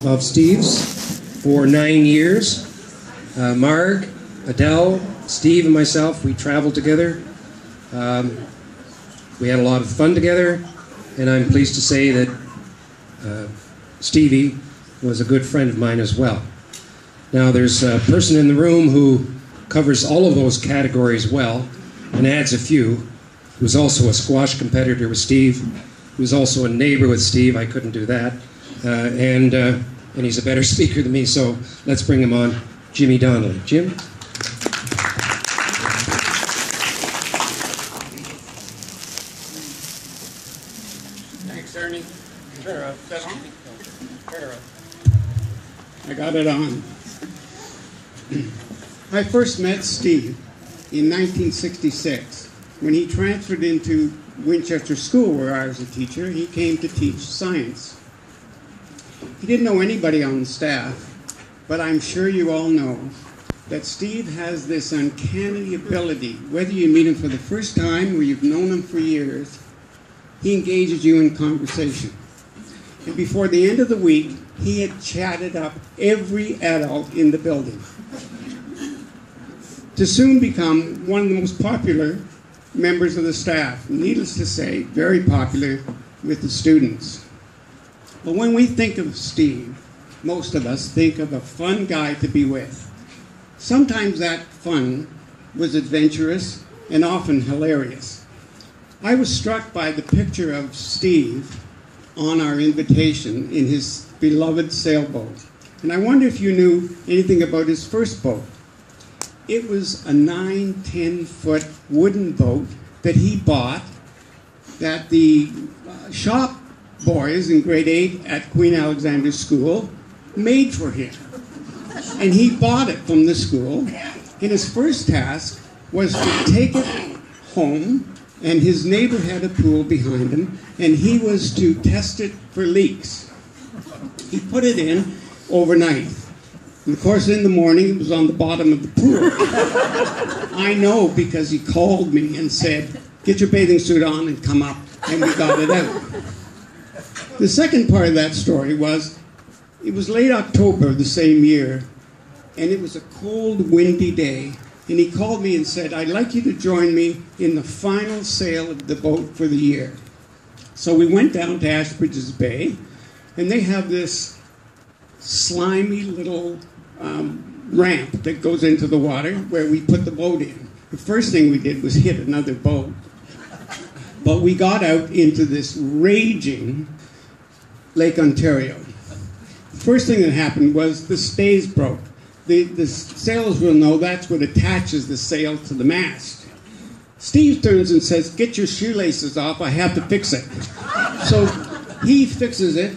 of Steve's for 9 years. Marg, Adele, Steve, and myself, we traveled together. We had a lot of fun together, and I'm pleased to say that Stevie was a good friend of mine as well. Now, there's a person in the room who covers all of those categories well, and adds a few, who's also a squash competitor with Steve, who's also a neighbor with Steve. I couldn't do that. And he's a better speaker than me, so let's bring him on, Jimmy Donnelly. Jim? Thanks, Ernie. Turn around. Turn around. I got it on. I first met Steve in 1966 when he transferred into Winchester School, where I was a teacher. He came to teach science. He didn't know anybody on the staff, but I'm sure you all know that Steve has this uncanny ability. Whether you meet him for the first time or you've known him for years, he engages you in conversation. And before the end of the week, he had chatted up every adult in the building, to soon become one of the most popular members of the staff. Needless to say, very popular with the students. But when we think of Steve, most of us think of a fun guy to be with. Sometimes that fun was adventurous and often hilarious. I was struck by the picture of Steve on our invitation in his beloved sailboat. And I wonder if you knew anything about his first boat. It was a 9-10-foot wooden boat that he bought that the shop boys in grade 8 at Queen Alexander School made for him. And he bought it from the school. And his first task was to take it home, and his neighbor had a pool behind him, and he was to test it for leaks. He put it in overnight. And of course, in the morning, it was on the bottom of the pool. I know because he called me and said, "Get your bathing suit on and come up," and we got it out. The second part of that story was, it was late October of the same year, and it was a cold, windy day, and he called me and said, "I'd like you to join me in the final sail of the boat for the year." So we went down to Ashbridges Bay, and they have this slimy little ramp that goes into the water where we put the boat in. The first thing we did was hit another boat. But we got out into this raging Lake Ontario. The first thing that happened was the stays broke. The sailors will know that's what attaches the sail to the mast. Steve turns and says, "Get your shoelaces off, I have to fix it." So he fixes it.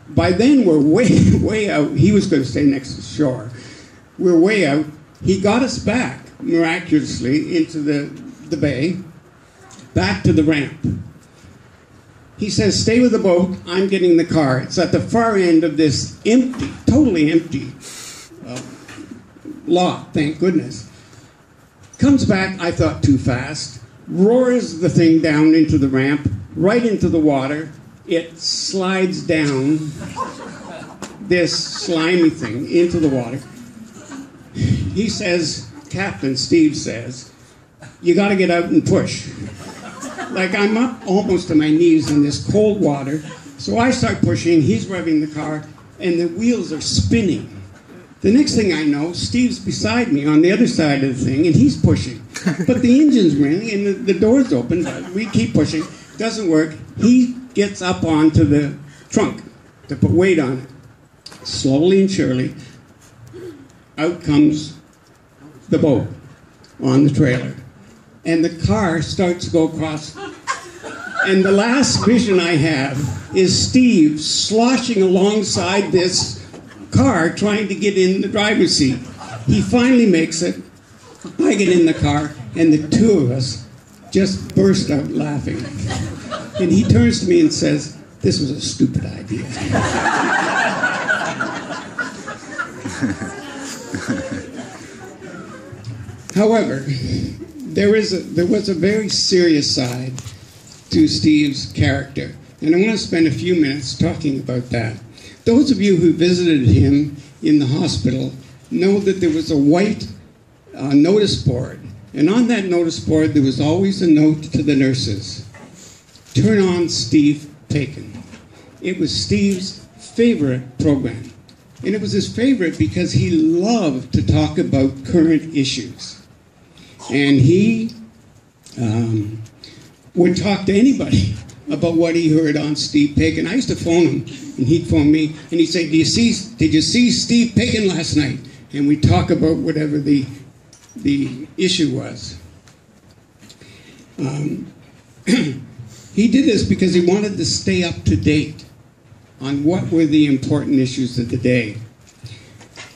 By then, we're way out. He was going to stay next to the shore. We're way out. He got us back, miraculously, into the bay, back to the ramp. He says, "Stay with the boat. I'm getting the car." It's at the far end of this empty, totally empty lot, thank goodness. Comes back, I thought too fast, roars the thing down into the ramp, right into the water. It slides down this slimy thing into the water. He says, Captain Steve says, "You got to get out and push." Like, I'm up almost to my knees in this cold water. So I start pushing, he's revving the car, and the wheels are spinning. The next thing I know, Steve's beside me on the other side of the thing, and he's pushing. But the engine's running, and the door's open, but we keep pushing. Doesn't work. He gets up onto the trunk to put weight on it. Slowly and surely, out comes the boat on the trailer. And the car starts to go across. And the last vision I have is Steve sloshing alongside this car trying to get in the driver's seat. He finally makes it. I get in the car, and the two of us just burst out laughing. And he turns to me and says, "This was a stupid idea." However, there was a very serious side to Steve's character, and I want to spend a few minutes talking about that. Those of you who visited him in the hospital know that there was a white notice board. And on that notice board, there was always a note to the nurses. Turn on Steve Paikin. It was Steve's favorite program. And it was his favorite because he loved to talk about current issues. And he would talk to anybody about what he heard on Steve Paikin. I used to phone him, and he'd phone me, and he'd say, did you see Steve Paikin last night? And we'd talk about whatever the issue was. He did this because he wanted to stay up to date on what were the important issues of the day.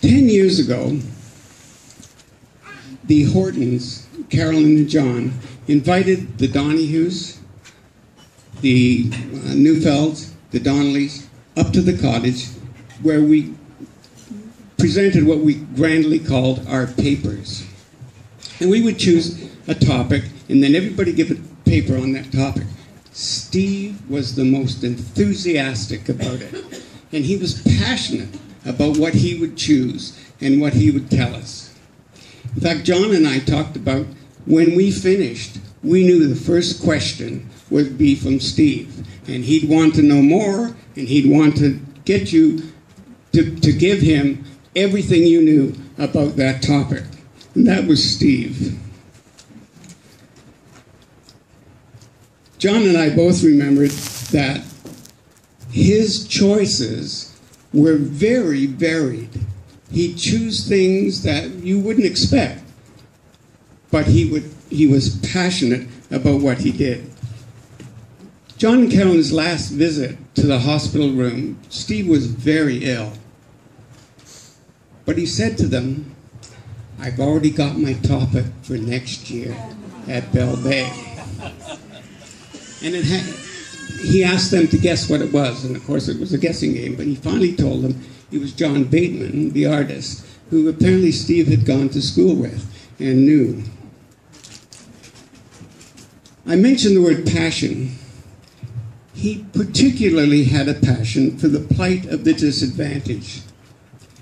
10 years ago, the Hortons, Carolyn and John, invited the Donahues, the Neufelds, the Donnellys, up to the cottage where we presented what we grandly called our papers. And we would choose a topic, and then everybody give a paper on that topic. Steve was the most enthusiastic about it. And he was passionate about what he would choose and what he would tell us. In fact, John and I talked about when we finished, we knew the first question would be from Steve. And he'd want to know more, and he'd want to get you to give him everything you knew about that topic. And that was Steve. John and I both remembered that his choices were very varied. He'd choose things that you wouldn't expect, but he was passionate about what he did. John and Carolyn's last visit to the hospital room, Steve was very ill. But he said to them, I've already got my topic for next year at Bell Bay. And he asked them to guess what it was, and of course it was a guessing game, but he finally told them it was John Bateman, the artist, who apparently Steve had gone to school with and knew. I mentioned the word passion. He particularly had a passion for the plight of the disadvantaged.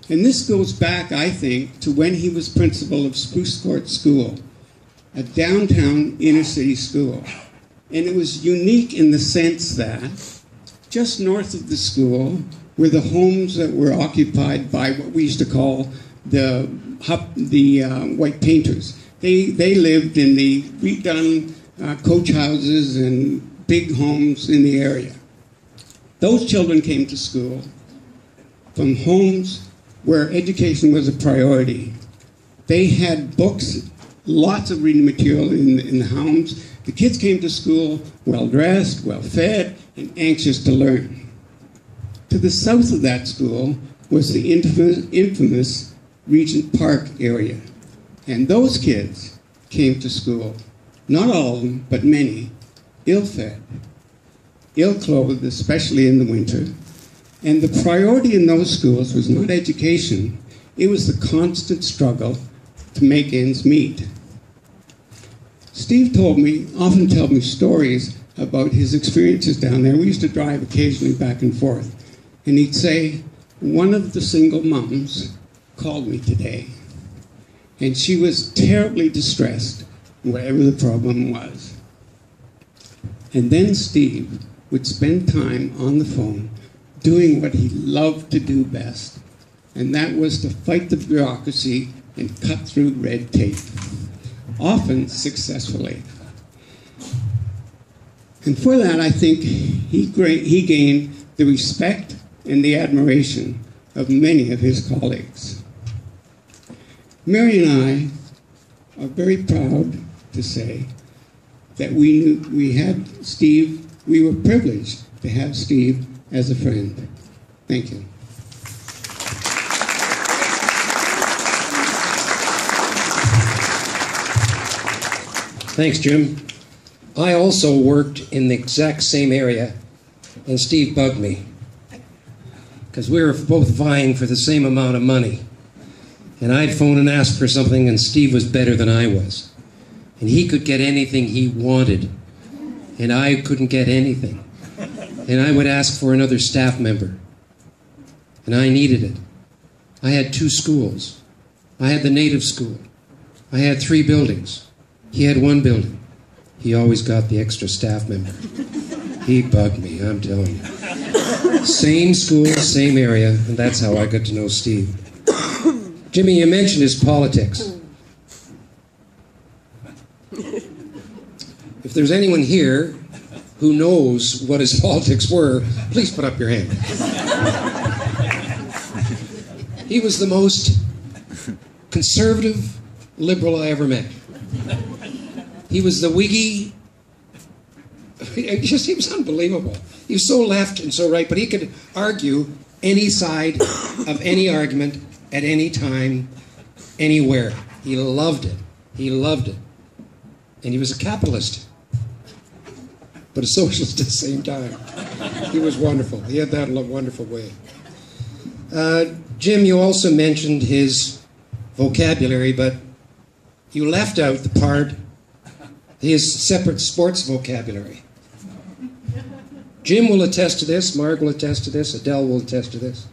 And this goes back, I think, to when he was principal of Spruce Court School, a downtown inner city school. And it was unique in the sense that just north of the school were the homes that were occupied by what we used to call the white painters. They lived in the redone coach houses and big homes in the area. Those children came to school from homes where education was a priority. They had books, lots of reading material in the homes. The kids came to school well-dressed, well-fed, and anxious to learn. To the south of that school was the infamous Regent Park area. And those kids came to school, not all of them, but many, ill-fed, ill-clothed, especially in the winter. And the priority in those schools was not education, it was the constant struggle to make ends meet. Steve often told me stories about his experiences down there. We used to drive occasionally back and forth. And he'd say, one of the single moms called me today. And she was terribly distressed, whatever the problem was. And then Steve would spend time on the phone doing what he loved to do best. And that was to fight the bureaucracy and cut through red tape. Often successfully. And for that, I think he gained the respect and the admiration of many of his colleagues. Mary and I are very proud to say that we had Steve, we were privileged to have Steve as a friend. Thank you. Thanks, Jim. I also worked in the exact same area, and Steve bugged me, because we were both vying for the same amount of money. And I'd phone and ask for something, and Steve was better than I was. And he could get anything he wanted, and I couldn't get anything. And I would ask for another staff member. and I needed it. I had 2 schools. I had the native school. I had 3 buildings. He had 1 building. He always got the extra staff member. He bugged me, I'm telling you. Same school, same area, and that's how I got to know Steve. Jimmy, you mentioned his politics. If there's anyone here who knows what his politics were, please put up your hand. He was the most conservative liberal I ever met. He was the Whiggy. He was unbelievable. He was so left and so right, but he could argue any side of any argument at any time, anywhere. He loved it. He loved it. And he was a capitalist, but a socialist at the same time. He was wonderful. He had that wonderful way. Jim, you also mentioned his vocabulary, but you left out the part, his separate sports vocabulary. Jim will attest to this, Marg will attest to this, Adele will attest to this.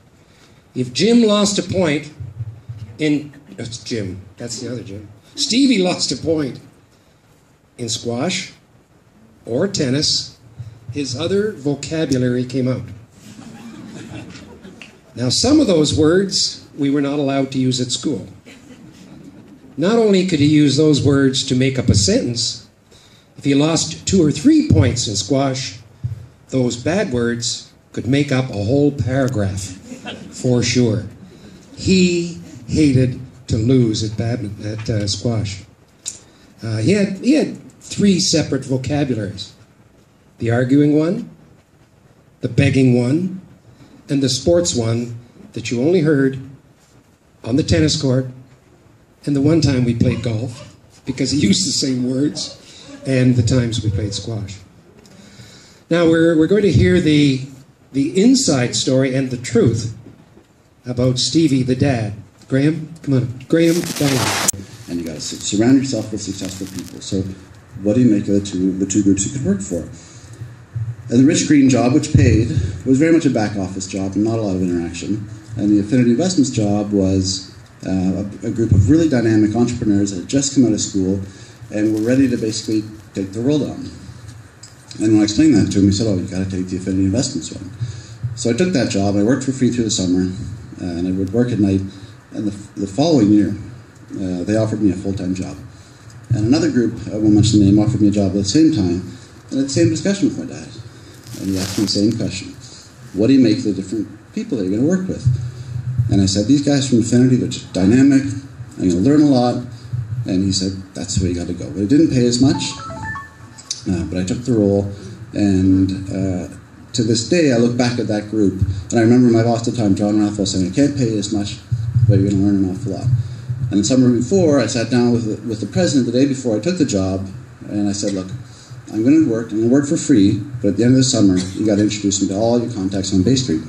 If Jim lost a point that's Jim, that's the other Jim. Stevie lost a point in squash or tennis, his other vocabulary came out. Now, some of those words we were not allowed to use at school. Not only could he use those words to make up a sentence, if he lost 2 or 3 points in squash, those bad words could make up a whole paragraph, for sure. He hated to lose at squash. He had 3 separate vocabularies. The arguing one, the begging one, and the sports one that you only heard on the tennis court and the one time we played golf, because he used the same words, and the times we played squash. Now we're going to hear the inside story and the truth about Stevie the dad. Graham, come on. Graham, down. And you got to surround yourself with successful people. So what do you make of the two groups you could work for? And the Rich Green job, which paid, was very much a back office job and not a lot of interaction. And the Affinity Investments job was a group of really dynamic entrepreneurs that had just come out of school and were ready to basically take the world on. And when I explained that to him, he said, oh, you got to take the Affinity Investments one. So I took that job. I worked for free through the summer, and I would work at night. And the following year, they offered me a full-time job. And another group, I won't mention the name, offered me a job at the same time, and had the same discussion with my dad. And he asked me the same question. What do you make of the different people that you're going to work with? And I said, these guys from Affinity, they're just dynamic, I'm going to learn a lot. And he said, that's the way you got to go. But it didn't pay as much, but I took the role, and to this day, I look back at that group, and I remember my boss at the time, John Rathwell, saying, I can't pay you as much, but you're going to learn an awful lot. And the summer before, I sat down with the president the day before I took the job, and I said, look, I'm going to work for free, but at the end of the summer, you got to introduce me to all your contacts on Bay Street.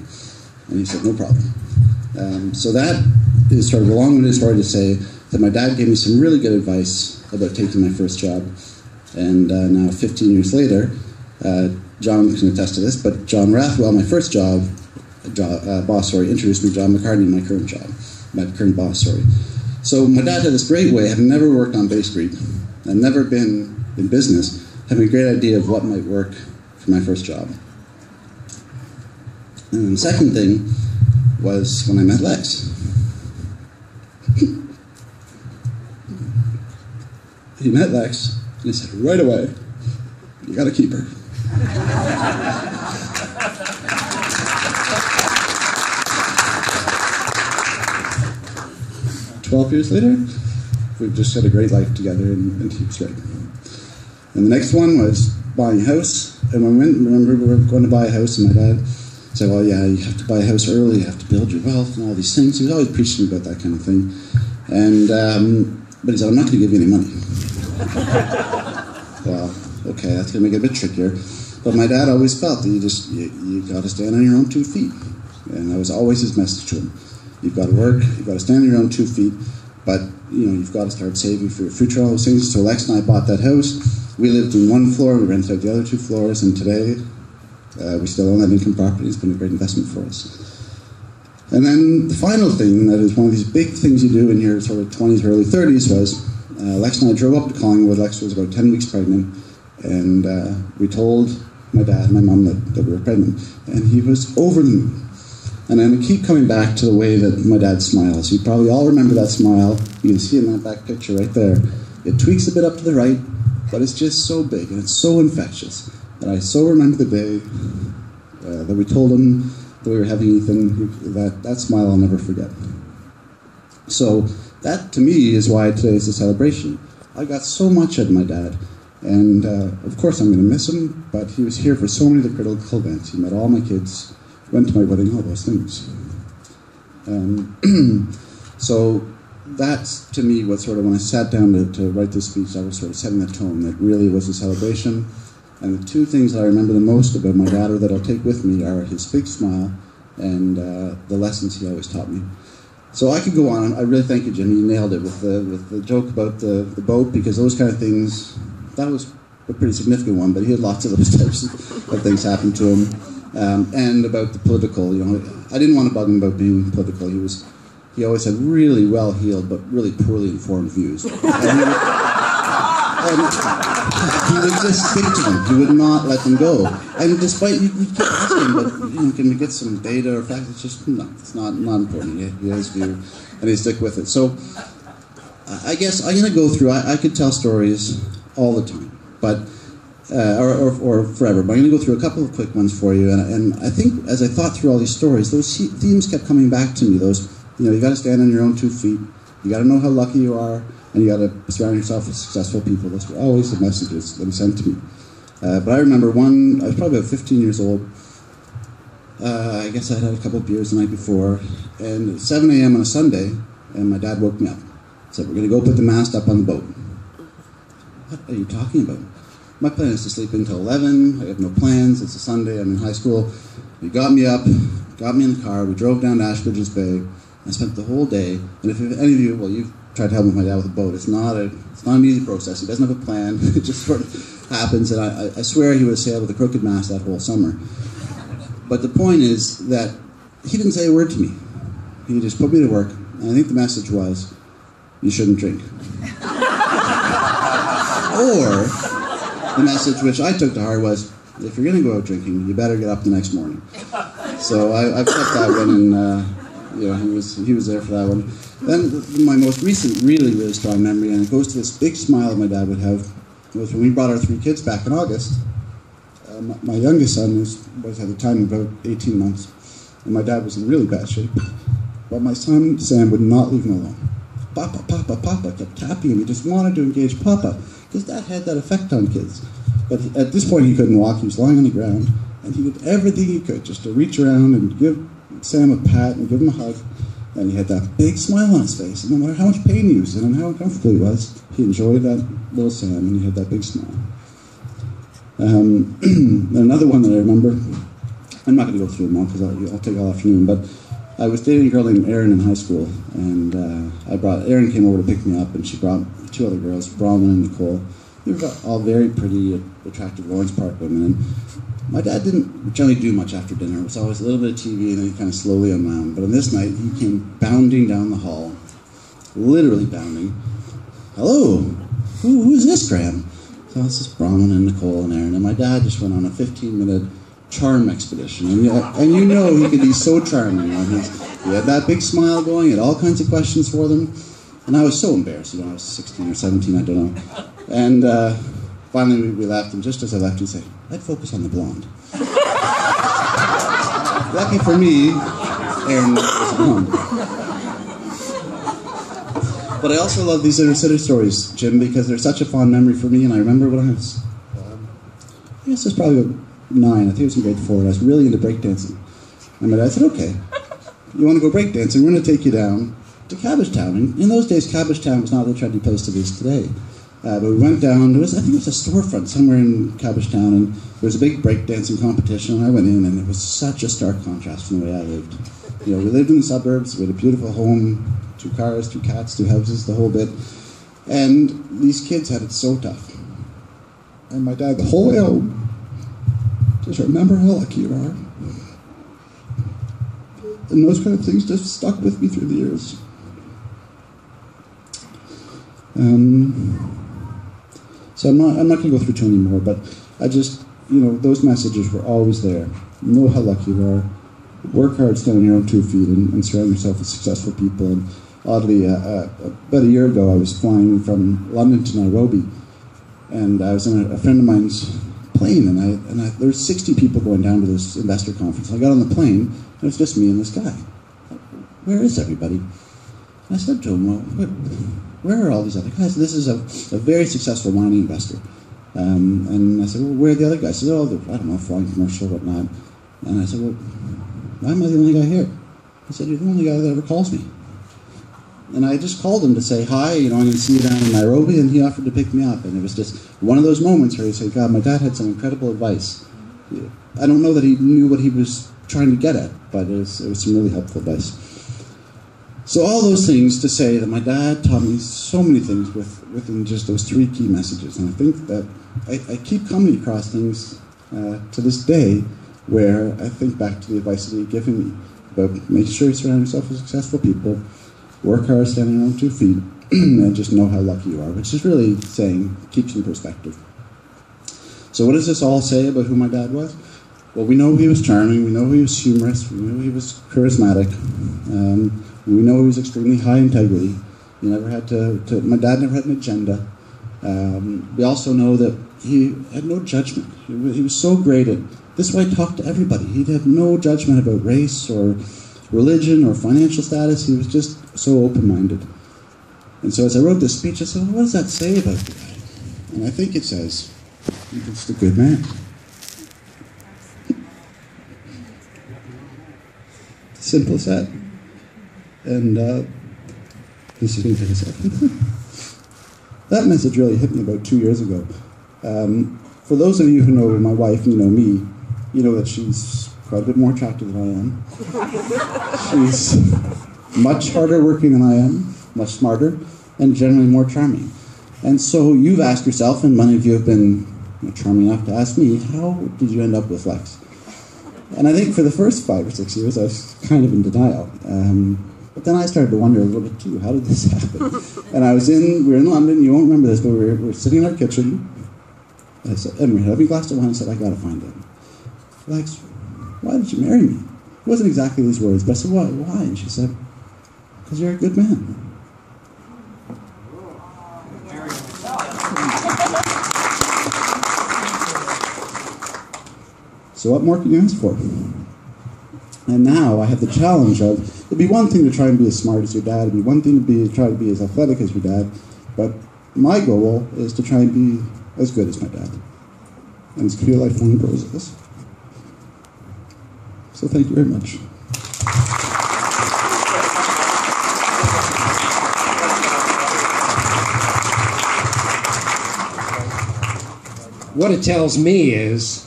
And he said, no problem. So that is sort of a long-winded story to say that my dad gave me some really good advice about taking my first job. And now 15 years later, John can attest to this, but John Rathwell, my first boss, introduced me to John McCartney, my current boss. So my dad had this great way, having never worked on Bay Street and never been in business, having a great idea of what might work for my first job. And the second thing was when I met Lex. He met Lex, and he said, right away, you got to keep her. 12 years later, we've just had a great life together, and he was great. And the next one was buying a house. And when we were going to buy a house, and my dad said, well, yeah, you have to buy a house early, you have to build your wealth and all these things. He was always preaching about that kind of thing. And but he said, I'm not going to give you any money. Well, okay, that's going to make it a bit trickier. But my dad always felt that you got to stand on your own 2 feet. And that was always his message to him. You've got to work, you've got to stand on your own 2 feet, but you've got to start saving for your future, all those things. So Lex and I bought that house. We lived in 1 floor, we rented out the other 2 floors, and today we still own that income property. It's been a great investment for us. And then the final thing, that is one of these big things you do in your sort of 20s or early 30s, was Lex and I drove up to Collingwood. Lex was about 10 weeks pregnant, and we told my dad and my mum that we were pregnant, and he was over the moon. And I keep coming back to the way that my dad smiles. You probably all remember that smile. You can see in that back picture right there. It tweaks a bit up to the right, but it's just so big and it's so infectious. And I so remember the day that we told him that we were having Ethan. That smile I'll never forget. So that, to me, is why today is a celebration. I got so much out of my dad. And of course I'm going to miss him, but he was here for so many of the critical events. He met all my kids, went to my wedding, all those things. So that's, to me, what sort of, when I sat down to write this speech, I was sort of setting the tone that really was a celebration. And the two things that I remember the most about my dad, or that I'll take with me, are his big smile and the lessons he always taught me. So I could go on. I really thank you, Jim. You nailed it with the joke about the boat, because those kind of things, that was a pretty significant one, but he had lots of those types of things happen to him. And about the political, I didn't want to bug him about being political. He always had really well-heeled but really poorly informed views. And he would just stick to them. He would not let them go. And despite, you keep asking, but can we get some data or facts? It's just, no, it's not important. He has view, and he stick with it. So I guess I'm going to go through, I could tell stories all the time, but or forever, but I'm going to go through a couple of quick ones for you. And I think as I thought through all these stories, those themes kept coming back to me. Those, you got to stand on your own 2 feet. You got to know how lucky you are, and you got to surround yourself with successful people. Those were always the messages that were sent to me. But I remember one. I was probably about 15 years old. I guess I had a couple of beers the night before, and at 7 a.m. on a Sunday, and my dad woke me up. Said, "We're going to go put the mast up on the boat." What are you talking about? My plan is to sleep until 11. I have no plans. It's a Sunday. I'm in high school. He got me up, got me in the car. We drove down to Ashbridges Bay. I spent the whole day. And if any of you, well, you've tried to help my dad with a boat. It's not an easy process. He doesn't have a plan. It just sort of happens. And I swear he would have sailed with a crooked mast that whole summer. But the point is that he didn't say a word to me. He just put me to work. And I think the message was, you shouldn't drink. Or the message which I took to heart was, if you're going to go out drinking, you better get up the next morning. So I've kept that one, and he was there for that one. Then my most recent, really, really strong memory, and it goes to this big smile my dad would have, was when we brought our 3 kids back in August. My youngest son was at the time about 18 months, and my dad was in really bad shape. But my son, Sam, would not leave him alone. Papa, Papa, Papa, kept tapping him. He just wanted to engage Papa, because that had that effect on kids. But at this point he couldn't walk. He was lying on the ground, and he did everything he could just to reach around and give Sam a pat and give him a hug. And he had that big smile on his face. And no matter how much pain he was in and how uncomfortable he was, he enjoyed that little Sam, and he had that big smile. Another one that I remember, I'm not going to go through them all because I'll take all afternoon, but I was dating a girl named Erin in high school, and Erin came over to pick me up, and she brought 2 other girls, Bronwyn and Nicole. They were all very pretty, attractive Lawrence Park women, and my dad didn't generally do much after dinner. It was always a little bit of TV, and then he kind of slowly unwound. But on this night, he came bounding down the hall, literally bounding. "Hello, who's this, Graham?" So this is Bronwyn and Nicole and Erin, and my dad just went on a 15-minute charm expedition, and he could be so charming. He had that big smile going, he had all kinds of questions for them, and I was so embarrassed. I was 16 or 17, I don't know. And finally we left, and just as I left, he said, "I'd focus on the blonde." Lucky for me, Erin was at home. But I also love these inner city stories, Jim, because they're such a fond memory for me. And I remember when I was, I guess it was probably about 9, I think it was in grade 4, and I was really into breakdancing. And my dad said, "Okay, you want to go breakdancing? We're going to take you down to Cabbagetown." And in those days, Cabbagetown was not the trendy place it is today. But we went down, I think it was a storefront somewhere in Cabbagetown, and there was a big breakdancing competition, and I went in, and it was such a stark contrast from the way I lived. We lived in the suburbs, we had a beautiful home, 2 cars, 2 cats, 2 houses, the whole bit. And these kids had it so tough. And my dad, the whole way home, just remember how lucky you are. And those kind of things just stuck with me through the years. So I'm not going to go through too many more, but I just, those messages were always there. Know how lucky you are. Work hard, stand on your own 2 feet, and surround yourself with successful people. And oddly, about a year ago, I was flying from London to Nairobi, and I was in a friend of mine's plane, and there were 60 people going down to this investor conference. I got on the plane, and it was just me and this guy. Where is everybody? And I said to him, well, where are all these other guys? This is a very successful mining investor. And I said, well, where are the other guys? He said, oh, I don't know, flying commercial, whatnot. And I said, well, why am I the only guy here? He said, you're the only guy that ever calls me. And I just called him to say hi, I'm going to see you down in Nairobi, and he offered to pick me up. And it was just one of those moments where he said, God, my dad had some incredible advice. I don't know that he knew what he was trying to get at, but it was some really helpful advice. So all those things to say that my dad taught me so many things within just those 3 key messages. And I think that I keep coming across things to this day where I think back to the advice that he'd given me about make sure you surround yourself with successful people, work hard, standing on 2 feet, and just know how lucky you are, which is really saying, keeps in perspective. So what does this all say about who my dad was? Well, we know he was charming, we know he was humorous, we know he was charismatic, we know he was extremely high integrity. He never had my dad never had an agenda. We also know that he had no judgment. He was so great at, this is why he talked to everybody. He'd have no judgment about race or religion or financial status. He was just so open-minded. And so as I wrote this speech, I said, well, what does that say about the guy? And I think it says, he's just a good man. Simple as that. And this is me for a second. That message really hit me about 2 years ago. For those of you who know my wife and you know me, you know that she's quite a bit more attractive than I am. She's much harder working than I am, much smarter, and generally more charming. And so you've asked yourself, and many of you have been charming enough to ask me, how did you end up with Lex? And I think for the first 5 or 6 years, I was kind of in denial. But then I started to wonder a little bit too, how did this happen? And we were in London, you won't remember this, but we were sitting in our kitchen. I said, and we had a glass of wine, I said, I gotta find him. Lex, why did you marry me? It wasn't exactly these words, but I said, why? And she said, because you're a good man. So what more can you ask for? And now I have the challenge of, it'd be one thing to try and be as smart as your dad, it'd be one thing to try to be as athletic as your dad, but my goal is to try and be as good as my dad. And it's going to be a lifelong process. So thank you very much. What it tells me is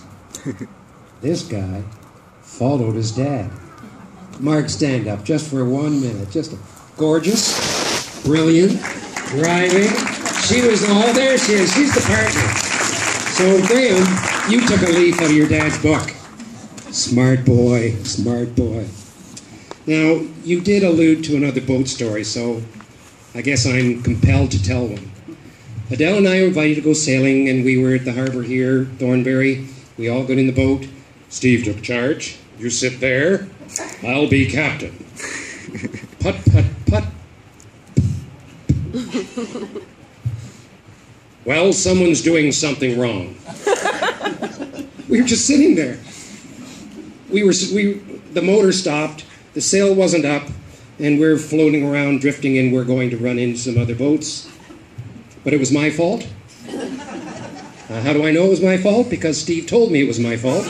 this guy followed his dad. Mark, stand up just for 1 minute. Just gorgeous, brilliant, driving. She was all there. She is. She's the partner. So Graham, you took a leaf out of your dad's book. Smart boy, smart boy. Now, you did allude to another boat story, so I guess I'm compelled to tell one. Adele and I were invited to go sailing, and we were at the harbor here, Thornbury. We all got in the boat. Steve took charge. You sit there. I'll be captain. Put, put, put. Well, someone's doing something wrong. We were just sitting there. The motor stopped, the sail wasn't up, and we're floating around, drifting, and we're going to run into some other boats. But it was my fault. How do I know it was my fault? Because Steve told me it was my fault.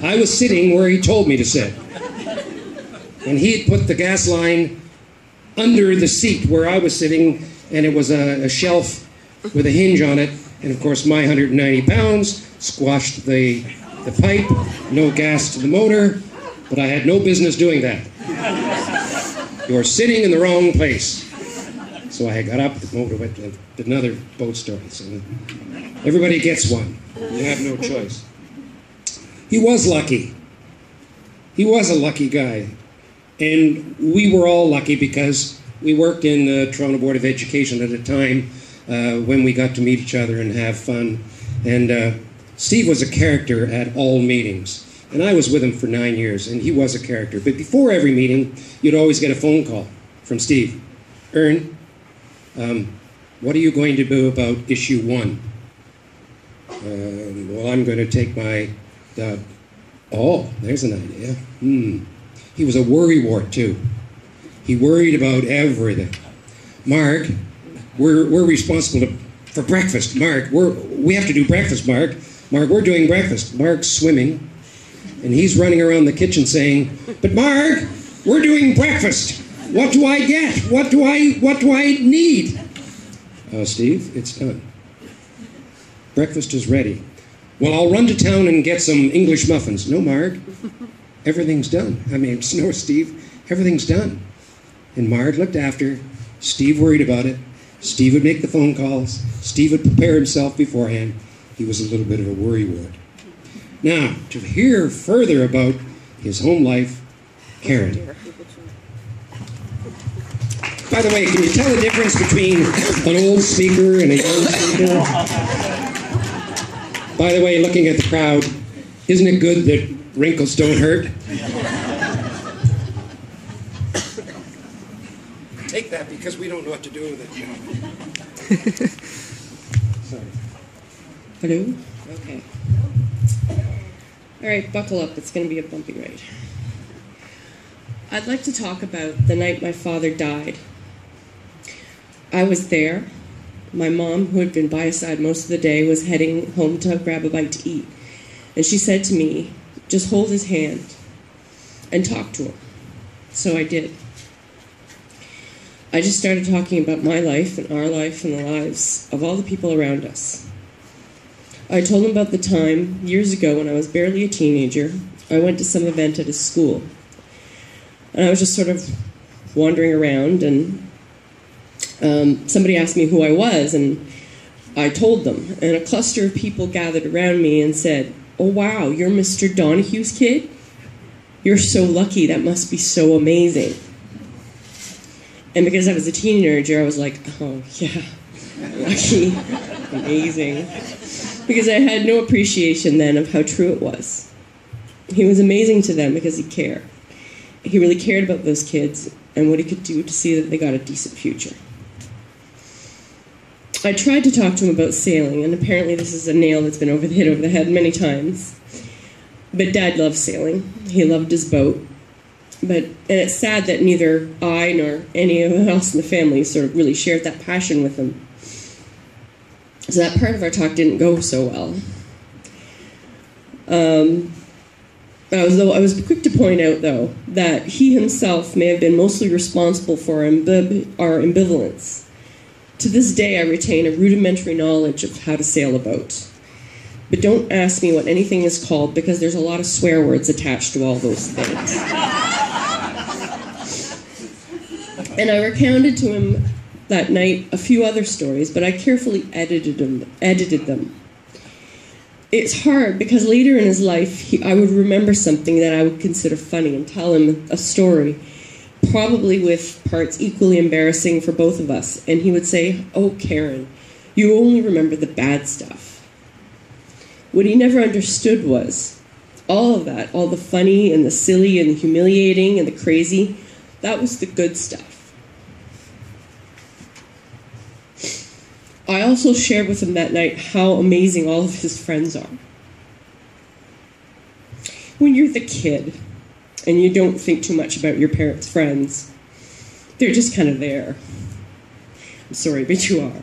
I was sitting where he told me to sit. And he had put the gas line under the seat where I was sitting, and it was a shelf with a hinge on it. And of course, my 190 pounds squashed the pipe, no gas to the motor, but I had no business doing that. You're sitting in the wrong place. So I got up, the motor went to another boat story. So everybody gets one. You have no choice. He was lucky. He was a lucky guy. And we were all lucky because we worked in the Toronto Board of Education at a time when we got to meet each other and have fun. And Steve was a character at all meetings. And I was with him for 9 years, and he was a character. But before every meeting, you'd always get a phone call from Steve. Ern, what are you going to do about issue 1? Well, I'm going to take my... oh, there's an idea. He was a worrywart, too. He worried about everything. Mark, we're responsible for breakfast. Mark, we have to do breakfast, Mark. Mark, we're doing breakfast. Mark's swimming, and he's running around the kitchen saying, but Mark, we're doing breakfast. What do I get? What do I need? Steve, it's done. Breakfast is ready. Well, I'll run to town and get some English muffins. No, Mark, everything's done. I mean, no, Steve, everything's done. And Mark looked after. Steve worried about it. Steve would make the phone calls. Steve would prepare himself beforehand. He was a little bit of a worrywart. Now, to hear further about his home life, Karen. By the way, can you tell the difference between an old speaker and a young speaker? By the way, looking at the crowd, isn't it good that wrinkles don't hurt? Take that because we don't know what to do with it. Sorry. Hello? Okay. All right, buckle up. It's going to be a bumpy ride. I'd like to talk about the night my father died. I was there. My mom, who had been by his side most of the day, was heading home to grab a bite to eat. And she said to me, just hold his hand and talk to him. So I did. I just started talking about my life and our life and the lives of all the people around us. I told him about the time, years ago, when I was barely a teenager, I went to some event at his school. And I was just sort of wandering around, and somebody asked me who I was, and I told them. And a cluster of people gathered around me and said, oh wow, you're Mr. Donohue's kid? You're so lucky, that must be so amazing. And because I was a teenager, I was like, oh yeah, lucky, amazing. Because I had no appreciation then of how true it was. He was amazing to them because he cared. He really cared about those kids and what he could do to see that they got a decent future. I tried to talk to him about sailing, and apparently this is a nail that's been hit over the head many times. But Dad loved sailing. He loved his boat. And it's sad that neither I nor anyone else in the family sort of really shared that passion with him. So that part of our talk didn't go so well. I was quick to point out, though, that he himself may have been mostly responsible for our ambivalence. To this day, I retain a rudimentary knowledge of how to sail a boat. But don't ask me what anything is called, because there's a lot of swear words attached to all those things. And I recounted to him that night a few other stories, but I carefully edited them. It's hard because later in his life, I would remember something that I would consider funny and tell him a story, probably with parts equally embarrassing for both of us. And he would say, oh, Karen, you only remember the bad stuff. What he never understood was all of that, all the funny and the silly and the humiliating and the crazy, that was the good stuff. I also shared with him that night how amazing all of his friends are. When you're the kid and you don't think too much about your parents' friends, they're just kind of there. I'm sorry, but you are.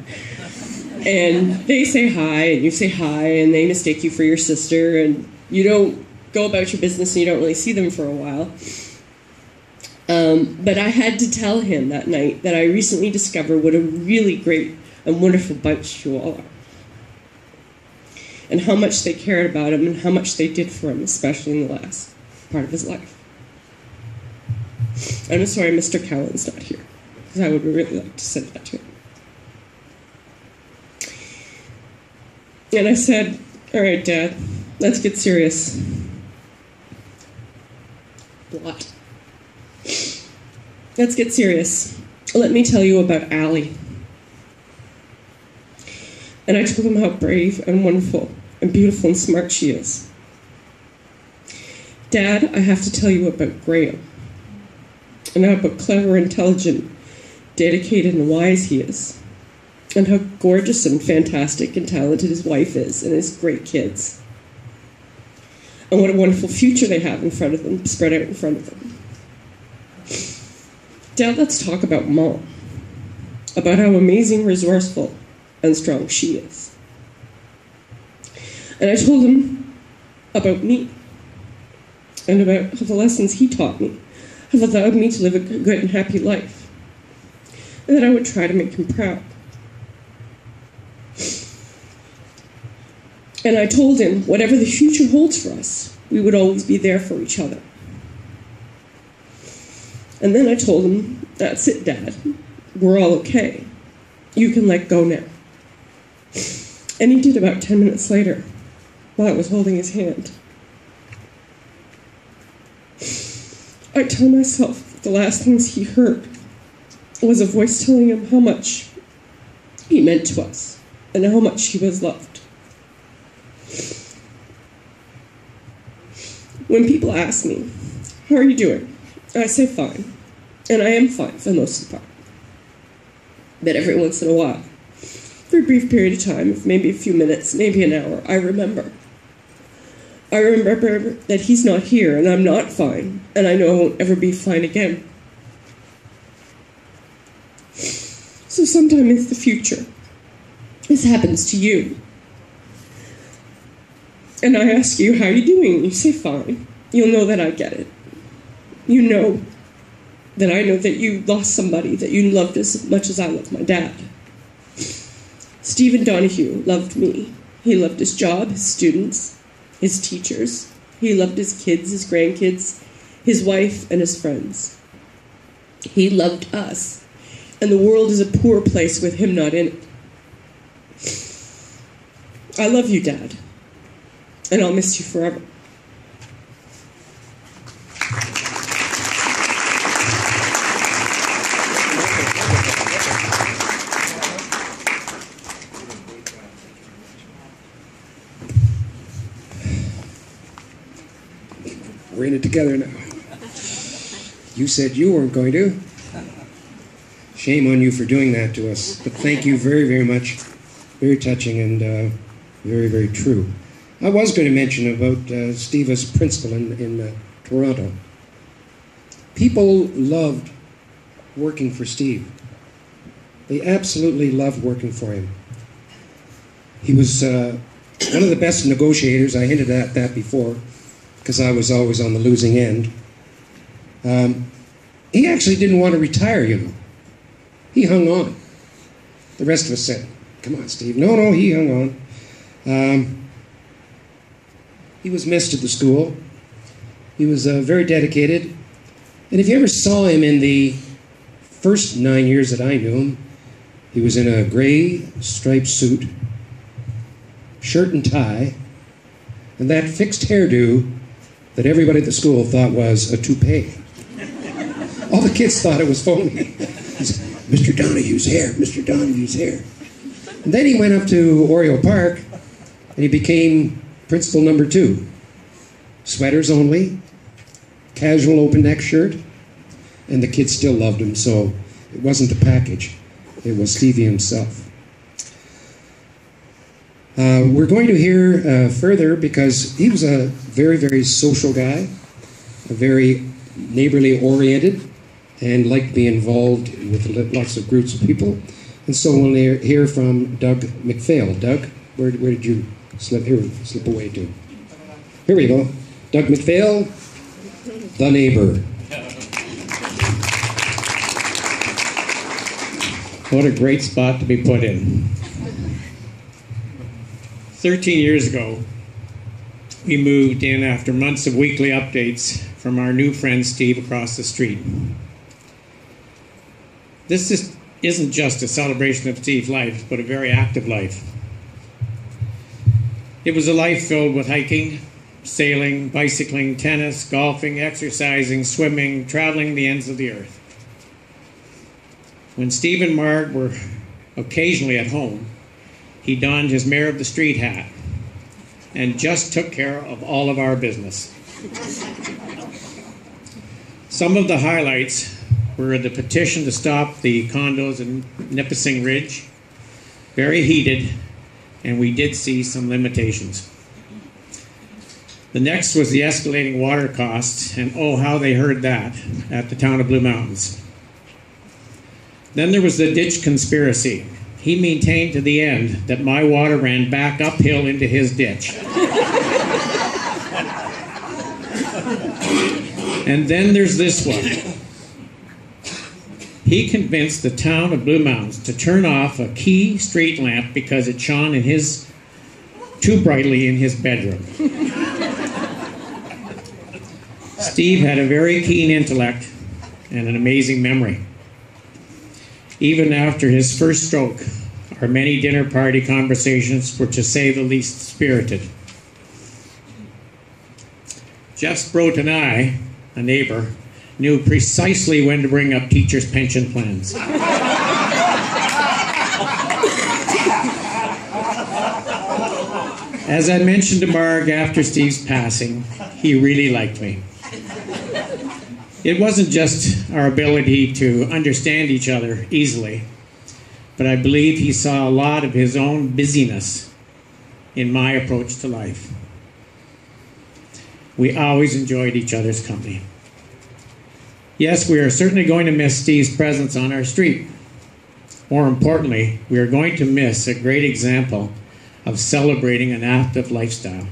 And they say hi, and you say hi, and they mistake you for your sister, and you don't go about your business and you don't really see them for a while. But I had to tell him that night that I recently discovered what a really great and wonderful bunch you all are. And how much they cared about him and how much they did for him, especially in the last part of his life. And I'm sorry Mr. Cowan's not here, because I would really like to say that to him. And I said, all right, Dad, let's get serious. Blot. let's get serious. Let me tell you about Allie. And I told him how brave and wonderful and beautiful and smart she is. Dad, I have to tell you about Graham. And how clever, intelligent, dedicated, and wise he is. And how gorgeous and fantastic and talented his wife is and his great kids. And what a wonderful future they have in front of them, spread out in front of them. Dad, let's talk about Mom. About how amazing, resourceful, and strong she is. And I told him about me. And about the lessons he taught me have allowed me to live a good and happy life. And that I would try to make him proud. And I told him, whatever the future holds for us, we would always be there for each other. And then I told him, that's it, Dad. We're all okay. You can let go now. And he did about 10 minutes later, while I was holding his hand. I tell myself that the last things he heard was a voice telling him how much he meant to us and how much he was loved. When people ask me, how are you doing? I say fine. And I am fine for the most of the part. But every once in a while, for a brief period of time, maybe a few minutes, maybe an hour, I remember. I remember that he's not here and I'm not fine, and I know I won't ever be fine again. So sometime in the future, this happens to you. And I ask you, how are you doing? And you say, fine. You'll know that I get it. You know that I know that you lost somebody that you loved as much as I loved my dad. Stephen Donahue loved me. He loved his job, his students, his teachers. He loved his kids, his grandkids, his wife, and his friends. He loved us. And the world is a poor place with him not in it. I love you, Dad. And I'll miss you forever. We're in it together now. You said you weren't going to. Shame on you for doing that to us. But thank you very, very much. Very touching and very, very true. I was going to mention about Steve as principal in Toronto. People loved working for Steve. They absolutely loved working for him. He was one of the best negotiators. I hinted at that before, because I was always on the losing end. He actually didn't want to retire, you know. He hung on. The rest of us said, come on, Steve. No, he hung on. He was missed at the school. He was very dedicated. And if you ever saw him in the first 9 years that I knew him, he was in a gray striped suit, shirt and tie, and that fixed hairdo that everybody at the school thought was a toupee. All the kids thought it was phony. Mr. Donahue's hair, Mr. Donahue's hair. And then he went up to Oriole Park, and he became principal number 2. Sweaters only, casual open neck shirt, and the kids still loved him, so it wasn't the package. It was Stevie himself. We're going to hear further because he was a very, very social guy, a very neighborly oriented, and liked to be involved with lots of groups of people. And so we'll hear from Doug McPhail. Doug, where did you slip away to? Here we go. Doug McPhail, the neighbor. What a great spot to be put in. 13 years ago, we moved in after months of weekly updates from our new friend Steve across the street. This isn't just a celebration of Steve's life, but a very active life. It was a life filled with hiking, sailing, bicycling, tennis, golfing, exercising, swimming, traveling the ends of the earth. When Steve and Marg were occasionally at home, he donned his mayor of the street hat and just took care of all of our business. Some of the highlights were the petition to stop the condos in Nipissing Ridge, very heated, and we did see some limitations. The next was the escalating water costs, and oh, how they heard that at the town of Blue Mountains. Then there was the ditch conspiracy. He maintained to the end that my water ran back uphill into his ditch. And then there's this one. He convinced the town of Blue Mountains to turn off a key street lamp because it shone too brightly in his bedroom. Steve had a very keen intellect and an amazing memory. Even after his first stroke, our many dinner party conversations were, to say the least, spirited. Jeff Sproat and I, a neighbor, knew precisely when to bring up teachers' pension plans. As I mentioned to Marg after Steve's passing, he really liked me. It wasn't just our ability to understand each other easily, but I believe he saw a lot of his own busyness in my approach to life. We always enjoyed each other's company. Yes, we are certainly going to miss Steve's presence on our street. More importantly, we are going to miss a great example of celebrating an active lifestyle.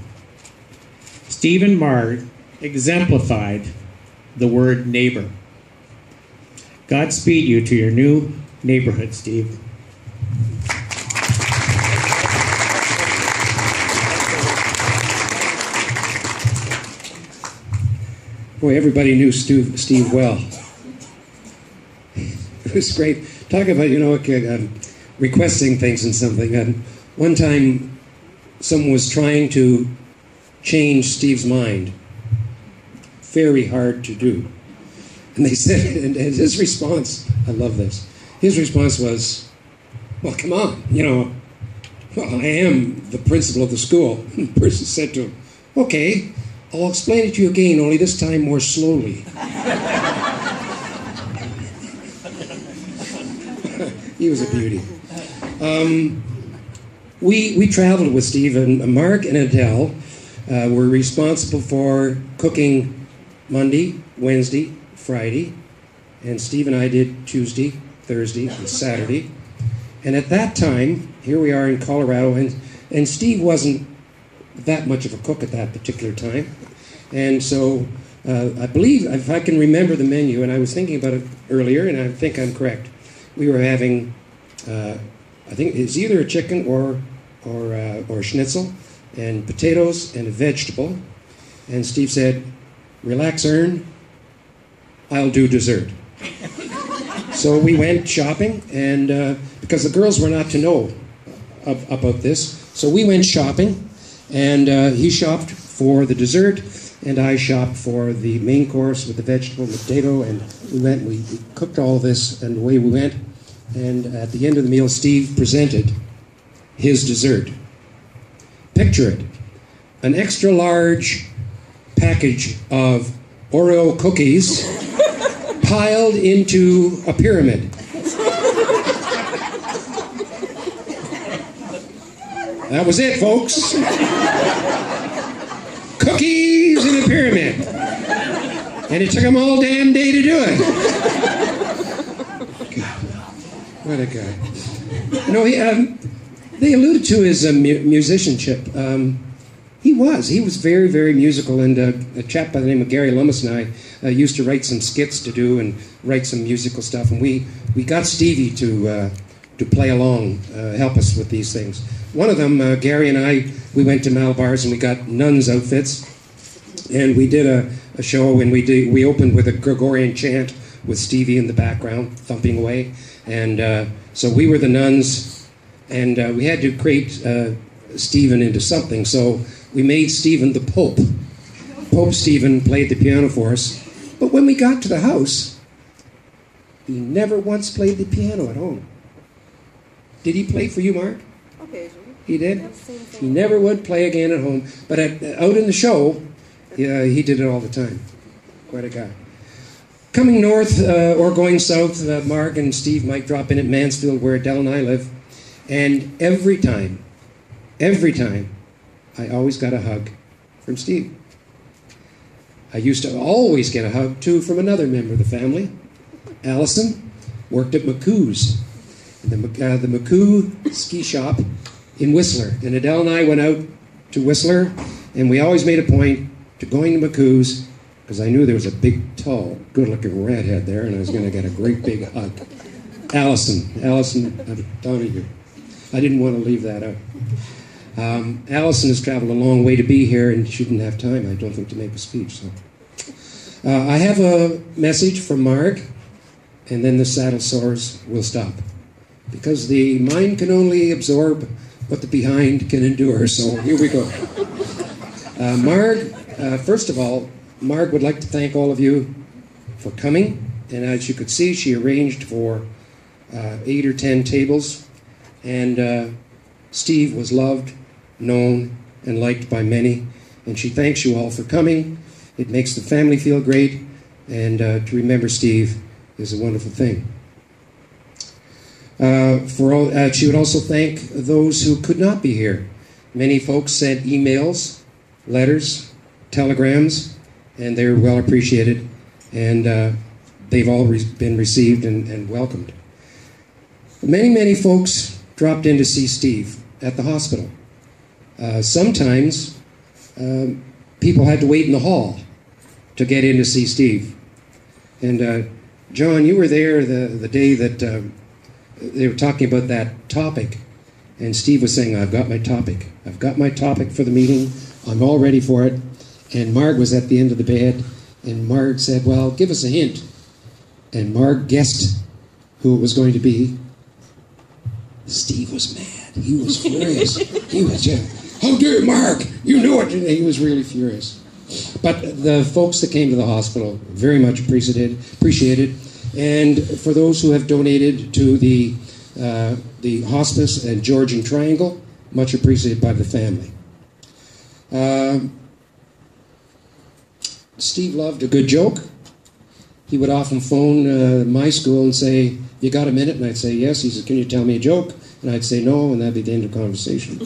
Steve and Marg exemplified the word neighbor. Godspeed you to your new neighborhood, Steve. Boy, everybody knew Steve well. It was great. Talk about, requesting things and something. One time, someone was trying to change Steve's mind. Very hard to do. And they said, and his response, I love this, his response was, well, come on, well, I am the principal of the school. And the person said to him, okay, I'll explain it to you again, only this time more slowly. He was a beauty. We traveled with Steve, and Mark and Adele were responsible for cooking Monday, Wednesday, Friday, and Steve and I did Tuesday, Thursday, and Saturday. And at that time, here we are in Colorado, and Steve wasn't that much of a cook at that particular time. And so I believe, if I can remember the menu, and I was thinking about it earlier, and I think I'm correct, we were having, I think it's either a chicken or schnitzel, and potatoes and a vegetable. And Steve said, relax, Ern, I'll do dessert. So we went shopping, and because the girls were not to know about this, so we went shopping, and he shopped for the dessert, and I shopped for the main course with the vegetable and the potato, and we cooked all this, and away we went. And at the end of the meal, Steve presented his dessert. Picture it, an extra large package of Oreo cookies piled into a pyramid. That was it, folks. Cookies in a pyramid. And it took them all damn day to do it. God, what a guy. They alluded to his musicianship. He was very, very musical, and a chap by the name of Gary Lummis and I used to write some skits to do and write some musical stuff, and we got Stevie to play along, help us with these things. One of them, Gary and I, we went to Malabar's and we got nuns' outfits, and we did a show, and we opened with a Gregorian chant with Stevie in the background thumping away, and so we were the nuns, and we had to create Stephen into something, so we made Stephen the Pope. Pope Stephen played the piano for us, but when we got to the house, He never once played the piano at home. Did he play for you, Mark? Occasionally. He did? Never seen so He never would play again at home. But out in the show, he did it all the time. Quite a guy. Coming north or going south, Mark and Steve might drop in at Mansfield where Del and I live. And every time, I always got a hug from Steve. I used to always get a hug, too, from another member of the family. Allison worked at McCoo's, the McCoo ski shop in Whistler. And Adele and I went out to Whistler, and we always made a point to going to McCoo's because I knew there was a big, tall, good-looking redhead there, and I was going to get a great big hug. Allison Donahue. I didn't want to leave that out. Allison has traveled a long way to be here, and she didn't have time, I don't think, to make a speech. So, I have a message from Mark, and then the saddle sores will stop. Because the mind can only absorb what the behind can endure. So here we go. Marg, first of all, Marg would like to thank all of you for coming. And as you could see, she arranged for 8 or 10 tables. And Steve was loved, known, and liked by many. And she thanks you all for coming. It makes the family feel great. And to remember Steve is a wonderful thing. She would also thank those who could not be here. Many folks sent emails, letters, telegrams, and they were well appreciated. And they've all been received and welcomed. Many folks dropped in to see Steve at the hospital. Sometimes people had to wait in the hall to get in to see Steve. And John, you were there the day that they were talking about that topic, and Steve was saying, I've got my topic. I've got my topic for the meeting. I'm all ready for it. And Marg was at the end of the bed, and Marg said, well, give us a hint. And Marg guessed who it was going to be. Steve was mad. He was furious. He was just, how dare Marg? You knew it. He was really furious. But the folks that came to the hospital very much appreciated. And for those who have donated to the hospice and Georgian Triangle, much appreciated by the family. Steve loved a good joke. He would often phone my school and say, you got a minute? And I'd say, yes. He said, can you tell me a joke? And I'd say, no, and that'd be the end of the conversation.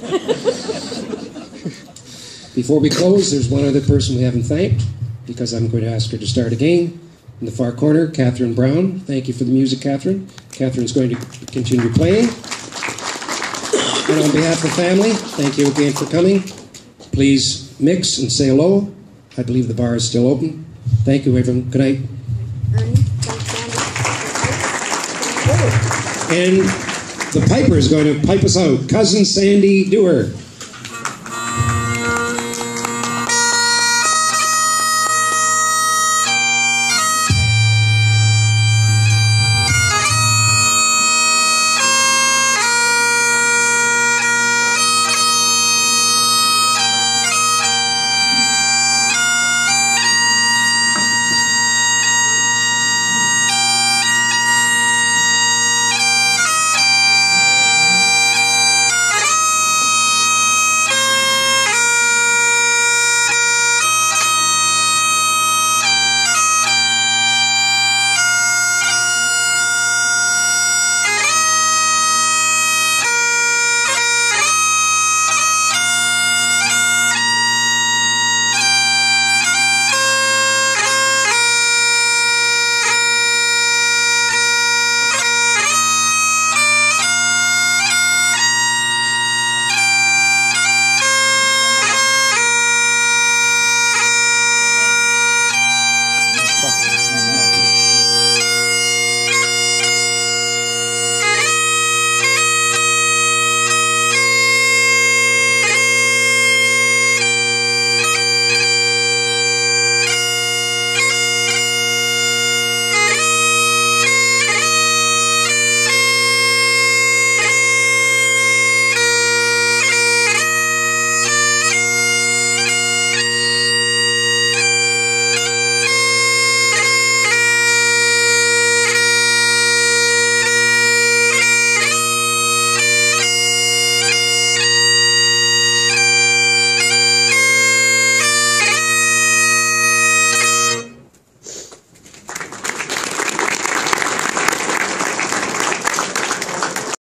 Before we close, there's one other person we haven't thanked, because I'm going to ask her to start again. In the far corner, Catherine Brown. Thank you for the music, Catherine. Catherine's going to continue playing. And on behalf of the family, thank you again for coming. Please mix and say hello. I believe the bar is still open. Thank you, everyone. Good night. And the piper is going to pipe us out. Cousin Sandy Dewar.